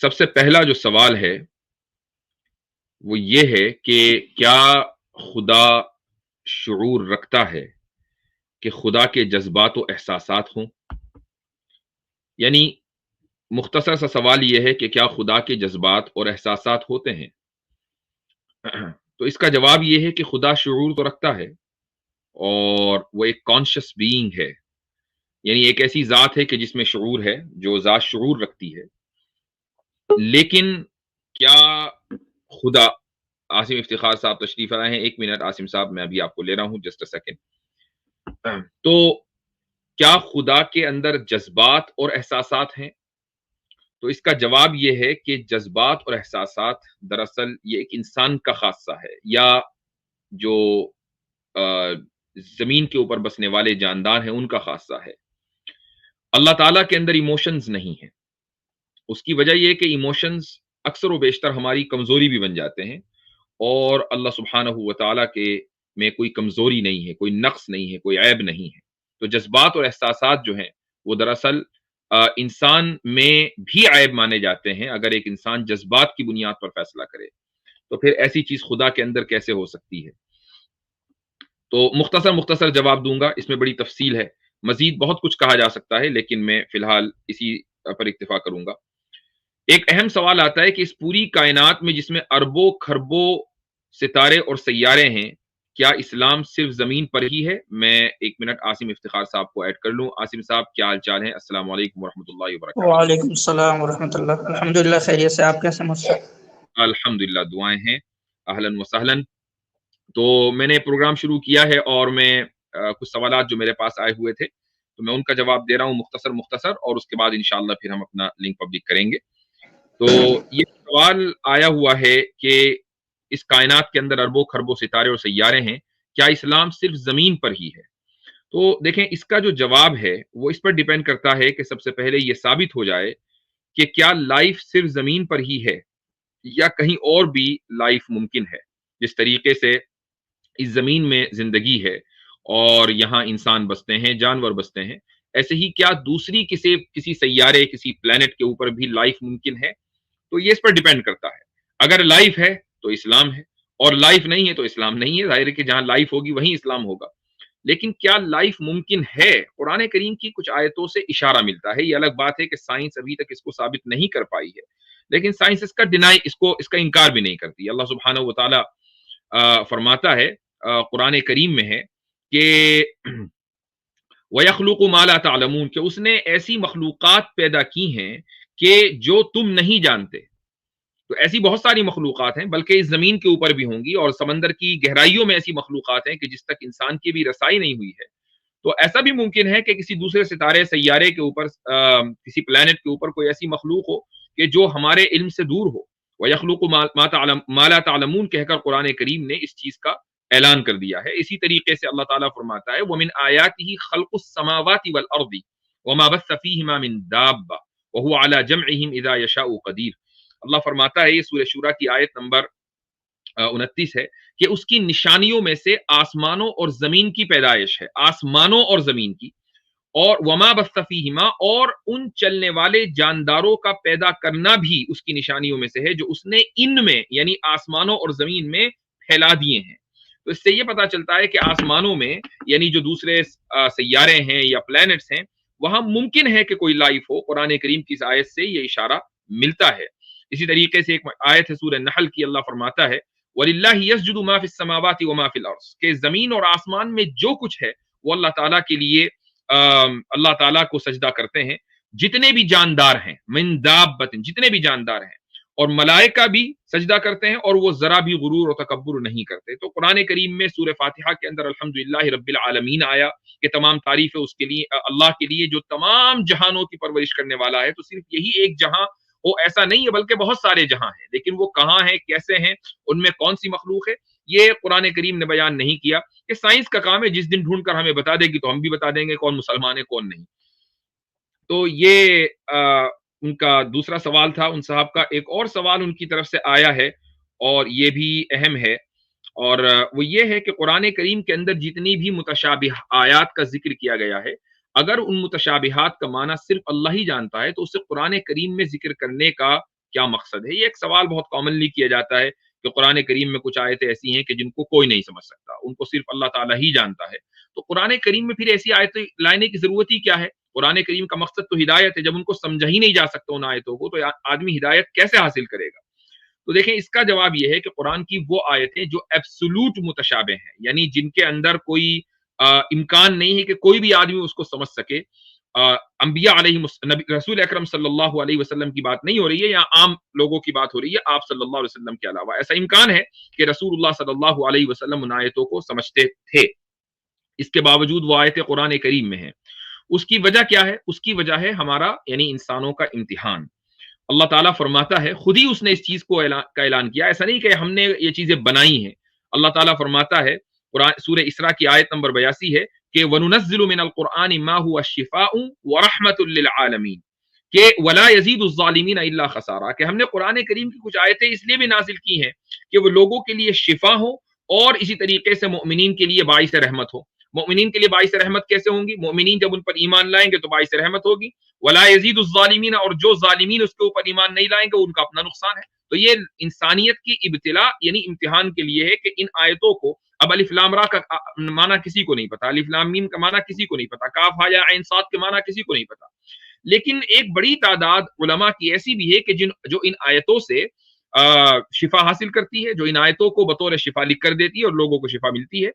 سب سے پہلا جو سوال ہے وہ یہ ہے کہ کیا خدا شعور رکھتا ہے کہ خدا کے جذبات و احساسات ہوں؟ یعنی مختصر سا سوال یہ ہے کہ کیا خدا کے جذبات اور احساسات ہوتے ہیں؟ تو اس کا جواب یہ ہے کہ خدا شعور تو رکھتا ہے، اور وہ ایک کانشس بینگ ہے، یعنی ایک ایسی ذات ہے کہ جس میں شعور ہے، جو ذات شعور رکھتی ہے۔ لیکن کیا خدا، عاصم افتخار صاحب تشریف لائے ہیں، ایک منٹ عاصم صاحب، میں ابھی آپ کو لے رہا ہوں، جسٹ اے سیکنڈ۔ تو کیا خدا کے اندر جذبات اور احساسات ہیں؟ تو اس کا جواب یہ ہے کہ جذبات اور احساسات دراصل یہ ایک انسان کا خاصہ ہے، یا جو زمین کے اوپر بسنے والے جاندار ہیں ان کا خاصہ ہے۔ اللہ تعالیٰ کے اندر ایموشنز نہیں ہیں۔ اس کی وجہ یہ کہ ایموشنز اکثر و بیشتر ہماری کمزوری بھی بن جاتے ہیں، اور اللہ سبحانہ و تعالیٰ کے میں کوئی کمزوری نہیں ہے، کوئی نقص نہیں ہے، کوئی عیب نہیں ہے۔ تو جذبات اور احساسات جو ہیں وہ دراصل انسان میں بھی عیب مانے جاتے ہیں۔ اگر ایک انسان جذبات کی بنیاد پر فیصلہ کرے تو پھر ایسی چیز خدا کے اندر کیسے ہو سکتی ہے؟ تو مختصر جواب دوں گا، اس میں بڑی تفصیل ہے، مزید بہت کچھ کہا جا سکتا ہے، لیکن میں فی الحال اسی پر اکتفا کروں گا۔ ایک اہم سوال آتا ہے کہ اس پوری کائنات میں جس میں اربوں کھربوں ستارے اور سیارے ہیں، کیا اسلام صرف زمین پر ہی ہے؟ میں ایک منٹ عاصم افتخار صاحب کو ایڈ کر لوں۔ عاصم صاحب کیا حال چال ہیں؟ السلام علیکم ورحمۃ اللہ وبرکاتہ۔ وعلیکم السلام ورحمۃ اللہ، الحمدللہ خیریت سے، آپ کیسے مستر؟ الحمدللہ، دعائیں ہیں، اہلاً و سہلاً۔ تو میں نے پروگرام شروع کیا ہے، اور میں کچھ سوالات جو میرے پاس آئے ہوئے تھے تو میں ان کا جواب دے رہا ہوں مختصر، اور اس کے بعد انشاءاللہ پھر ہم اپنا لنک پبلک کریں گے۔ تو یہ سوال آیا ہوا ہے کہ اس کائنات کے اندر اربوں کھربوں ستارے اور سیارے ہیں، کیا اسلام صرف زمین پر ہی ہے؟ تو دیکھیں، اس کا جو جواب ہے وہ اس پر ڈیپینڈ کرتا ہے کہ سب سے پہلے یہ ثابت ہو جائے کہ کیا لائف صرف زمین پر ہی ہے یا کہیں اور بھی لائف ممکن ہے۔ جس طریقے سے اس زمین میں زندگی ہے اور یہاں انسان بستے ہیں، جانور بستے ہیں، ایسے ہی کیا دوسری کسی سیارے، کسی پلانٹ کے اوپر بھی لائف ممکن ہے؟ تو یہ اس پر ڈیپینڈ کرتا ہے۔ اگر لائف ہے تو اسلام ہے، اور لائف نہیں ہے تو اسلام نہیں ہے۔ ظاہر ہے کہ جہاں لائف ہوگی وہیں اسلام ہوگا۔ لیکن کیا لائف ممکن ہے؟ قرآن کریم کی کچھ آیتوں سے اشارہ ملتا ہے۔ یہ الگ بات ہے کہ سائنس ابھی تک اس کو ثابت نہیں کر پائی ہے، لیکن سائنس اس کا انکار بھی نہیں کرتی۔ اللہ سبحانہ و تعالیٰ فرماتا ہے، قرآن کریم میں ہے کہ وَيَخْلُقُ مَا لَا تَعْلَمُونَ، کہ اس نے ایسی مخلوقات پیدا کی ہیں کہ جو تم نہیں جانتے۔ تو ایسی بہت ساری مخلوقات ہیں، بلکہ اس زمین کے اوپر بھی ہوں گی، اور سمندر کی گہرائیوں میں ایسی مخلوقات ہیں کہ جس تک انسان کی بھی رسائی نہیں ہوئی ہے۔ تو ایسا بھی ممکن ہے کہ کسی دوسرے ستارے سیارے کے اوپر، کسی پلانٹ کے اوپر کوئی ایسی مخلوق ہو کہ جو ہمارے علم سے دور ہو۔ وَيَخْلُقُ مَا لَا تَعْلَمُونَ کہہ کر قرآن کریم نے اس چیز کا اعلان کر دیا ہے۔ اسی طریقے سے اللہ تعالیٰ فرماتا ہے وَمِنْ آيَاتِهِ خَلْقُ السَّمَاوَاتِ وَالْأَرْضِ وَمَا بَثَّ فِيهِمَا مِنْ دَابَّةٍ وَهُوَ عَلَى جَمْعِهِمْ إِذَا يَشَاءُ قَدِيرٌ۔ اللہ فرماتا ہے، یہ سورہ شورى کی آیت نمبر 29 ہے، کہ اس کی نشانیوں میں سے آسمانوں اور زمین کی پیدائش ہے، آسمانوں اور زمین کی، اور وما بث فیہما، اور ان چلنے والے جانداروں کا پیدا کرنا بھی اس کی نشانیوں میں سے ہے جو اس نے ان میں، یعنی آسمانوں اور زمین میں پھیلا دیے ہیں۔ تو اس سے یہ پتا چلتا ہے کہ آسمانوں میں، یعنی جو دوسرے سیارے ہیں یا پلانٹس ہیں، وہاں ممکن ہے کہ کوئی لائف ہو۔ قرآن کریم کی اس آیت سے یہ اشارہ ملتا ہے۔ اسی طریقے سے ایک آیت ہے سورہ نحل کی، اللہ فرماتا ہے وَلِلَّهِ يَسْجُدُ مَا فِي السَّمَاوَاتِ وَمَا فِي الْأَرْضِ، کہ زمین اور آسمان میں جو کچھ ہے وہ اللہ تعالیٰ کے لیے، اللہ تعالیٰ کو سجدہ کرتے ہیں، جتنے بھی جاندار ہیں، من دابۃ، جتنے بھی جاندار ہیں، اور ملائکہ بھی سجدہ کرتے ہیں، اور وہ ذرا بھی غرور و تکبر نہیں کرتے۔ تو قرآن کریم میں سورہ فاتحہ کے اندر الحمدللہ رب العالمین آیا کہ تمام تعریف ہے اس کے لیے، اللہ کے لیے جو تمام جہانوں کی پرورش کرنے والا ہے۔ تو صرف یہی ایک جہاں وہ ایسا نہیں ہے، بلکہ بہت سارے جہاں ہیں، لیکن وہ کہاں ہیں، کیسے ہیں، ان میں کون سی مخلوق ہے، یہ قرآن کریم نے بیان نہیں کیا۔ کہ سائنس کا کام ہے، جس دن ڈھونڈ کر ہمیں بتا دے گی تو ہم بھی بتا دیں گے کون مسلمان ہے کون نہیں۔ تو یہ ان کا دوسرا سوال تھا ان صاحب کا۔ ایک اور سوال ان کی طرف سے آیا ہے، اور یہ بھی اہم ہے، اور وہ یہ ہے کہ قرآن کریم کے اندر جتنی بھی متشابہ آیات کا ذکر کیا گیا ہے، اگر ان متشابہات کا معنی صرف اللہ ہی جانتا ہے تو اسے قرآن کریم میں ذکر کرنے کا کیا مقصد ہے؟ یہ ایک سوال بہت کامنلی کیا جاتا ہے کہ قرآن کریم میں کچھ آیتیں ایسی ہیں کہ جن کو کوئی نہیں سمجھ سکتا، ان کو صرف اللہ تعالیٰ ہی جانتا ہے۔ تو قرآن کریم میں پھر ایسی آیتیں لانے کی ضرورت ہی کیا ہے؟ قرآن کریم کا مقصد تو ہدایت ہے، جب ان کو سمجھا ہی نہیں جا سکتا ان آیتوں کو تو آدمی ہدایت کیسے حاصل کرے گا؟ تو دیکھیں اس کا جواب یہ ہے کہ قرآن کی وہ آیتیں جو ایبسولوٹ متشابہ ہیں، یعنی جن کے اندر کوئی امکان نہیں ہے کہ کوئی بھی آدمی اس کو سمجھ سکے۔ انبیاء رسول اکرم صلی اللہ علیہ وسلم کی بات نہیں ہو رہی ہے، یا عام لوگوں کی بات ہو رہی ہے، آپ صلی اللہ علیہ وسلم کے علاوہ ایسا امکان ہے کہ رسول اللہ صلی اللہ علیہ وسلم ان آیتوں کو سمجھتے تھے، اس کے باوجود وہ آیتیں قرآن کریم میں ہیں۔ اس کی وجہ کیا ہے؟ اس کی وجہ ہے ہمارا یعنی انسانوں کا امتحان۔ اللہ تعالیٰ فرماتا ہے، خود ہی اس نے اس چیز کو اعلان کیا، ایسا نہیں کہ ہم نے یہ چیزیں بنائی ہیں۔ اللہ تعالیٰ فرماتا ہے قرآن سورہ اسراء کی آیت نمبر 82 ہے کہ وَنُنَزِّلُ مِنَ الْقُرْآنِ مَا هُوَ شِفَاءٌ وَرَحْمَةٌ لِّلْعَالَمِينَ کہ وَلَا يَزِيدُ الظَّالِمِينَ إِلَّا خَسَارًا، کہ ہم نے قرآن کریم کی کچھ آیتیں اس لیے بھی نازل کی ہیں کہ وہ لوگوں کے لیے شفا ہو اور اسی طریقے سے مؤمنین کے لیے باعث رحمت ہو۔ مؤمنین کے لیے باعث رحمت کیسے ہوں گی؟ مؤمنین جب ان پر ایمان لائیں گے تو باعث رحمت ہوگی۔ ولا یزید الظالمین، اور جو ظالمین اس کے اوپر ایمان نہیں لائیں گے ان کا اپنا نقصان ہے۔ تو یہ انسانیت کی ابتلا یعنی امتحان کے لیے ہے کہ ان آیتوں کو، اب الف لام را کا معنی کسی کو نہیں پتا، الف لام میم کا معنی کسی کو نہیں پتا، کاف ہا یا عین صاد کے معنی کسی کو نہیں پتا، لیکن ایک بڑی تعداد علماء کی ایسی بھی ہے کہ جو ان آیتوں سے شفا حاصل کرتی ہے، جو ان آیتوں کو بطور شفا لکھ کر دیتی ہے اور لوگوں کو شفا ملتی ہے۔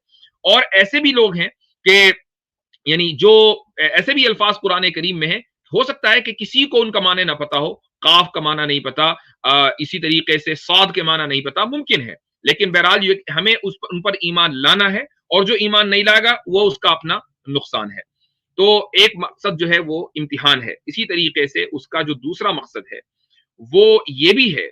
اور ایسے بھی لوگ ہیں کہ یعنی جو ایسے بھی الفاظ قرآن کریم میں ہیں، ہو سکتا ہے کہ کسی کو ان کا معنی نہ پتا ہو، قاف کا معنی نہیں پتا، اسی طریقے سے صاد کے معنی نہیں پتا، ممکن ہے، لیکن بہرحال یہ ہمیں ان پر ایمان لانا ہے، اور جو ایمان نہیں لائے گا وہ اس کا اپنا نقصان ہے۔ تو ایک مقصد جو ہے وہ امتحان ہے، اسی طریقے سے اس کا جو دوسرا مقصد ہے وہ یہ بھی ہے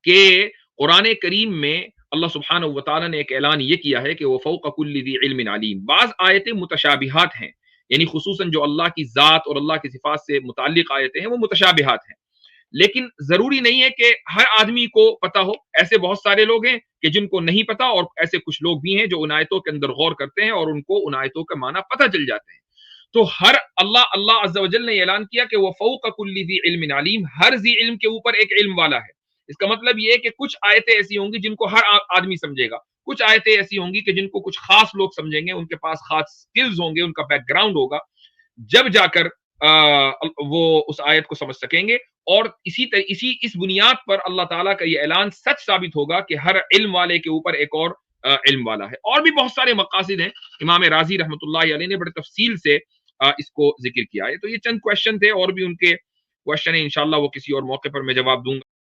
کہ قرآن کریم میں اللہ سبحانہ و تعالیٰ نے ایک اعلان یہ کیا ہے کہ وہ فوق کل ذی علم علیم۔ بعض آیتیں متشابہات ہیں، یعنی خصوصاً جو اللہ کی ذات اور اللہ کی صفات سے متعلق آیتیں ہیں وہ متشابہات ہیں، لیکن ضروری نہیں ہے کہ ہر آدمی کو پتا ہو۔ ایسے بہت سارے لوگ ہیں کہ جن کو نہیں پتا، اور ایسے کچھ لوگ بھی ہیں جو ان آیتوں کے اندر غور کرتے ہیں اور ان کو ان آیتوں کا معنی پتہ چل جاتے ہیں۔ تو ہر اللہ عز و جل نے اعلان کیا کہ وہ فوق کل ذی علم علیم، ہر ذی علم کے اوپر ایک علم والا ہے۔ اس کا مطلب یہ ہے کہ کچھ آیتیں ایسی ہوں گی جن کو ہر آدمی سمجھے گا، کچھ آیتیں ایسی ہوں گی کہ جن کو کچھ خاص لوگ سمجھیں گے، ان کے پاس خاص سکلز ہوں گے، ان کا بیک گراؤنڈ ہوگا، جب جا کر وہ اس آیت کو سمجھ سکیں گے۔ اور اس بنیاد پر اللہ تعالیٰ کا یہ اعلان سچ ثابت ہوگا کہ ہر علم والے کے اوپر ایک اور علم والا ہے۔ اور بھی بہت سارے مقاصد ہیں، امام رازی رحمۃ اللہ علیہ نے بڑے تفصیل سے اس کو ذکر کیا ہے۔ تو یہ چند کوشچن تھے، اور بھی ان کے کوشچن ہیں، انشاءاللہ وہ کسی اور موقع پر میں جواب دوں گا۔